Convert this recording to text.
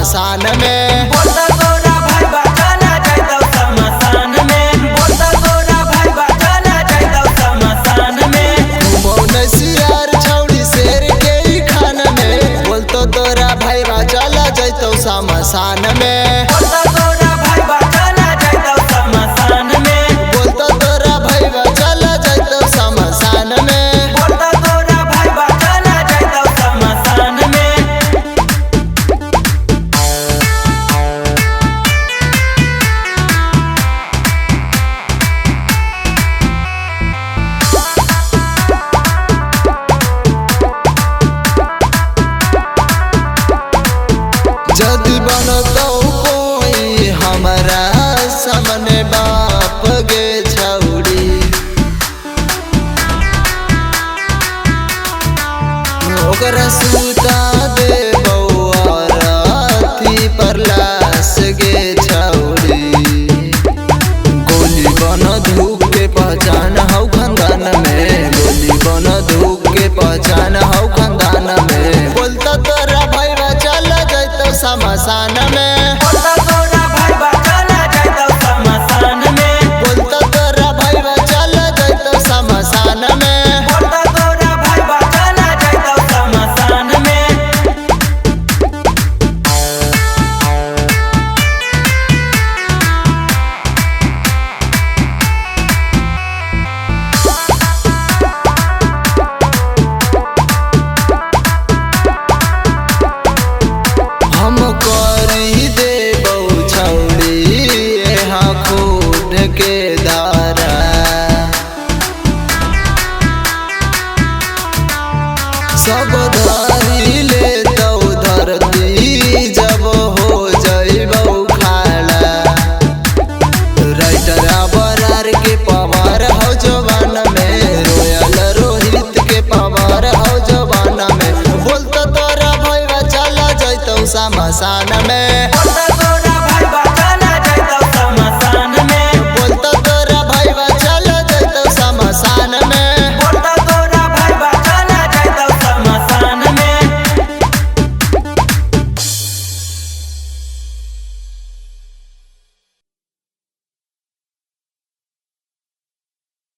शमशान में। बोलता तोरा भाई बचाना जाइतो शमशान में। बोलता तोरा भाई बचाना जाइतो शमशान में। मौनसियार छौड़ी शेर के ही खान में। बोलतो तोरा भाई चला जाइतो शमशान में। बोलता तोरा भाई बचाना जाइतो शमशान में। बोलतो तोरा भाई चला जाइतो शमशान में। बोलता तोरा भाई बचाना जाइतो शमशान में। जदि बनतो कोई हमारा सामने बाप गे छौड़ी, ओकरा सुता देबो अरथी पर लाश गे छौड़ी। गोली बन धूप के पहचान हौ खानदान में। गोली बन धूप के पहचान हौ खानदान में। बोलता तोरा भाई चला जाइतो शमशान में। बोलता तोरा भाई बचाना जाइतो शमशान में। बोलता तोरा भाई चला जाइतो शमशान में। बोलता तोरा भाई बचाना जाइतो शमशान में। हम करी देबो छौड़ी यहाँ खून के धारा। सब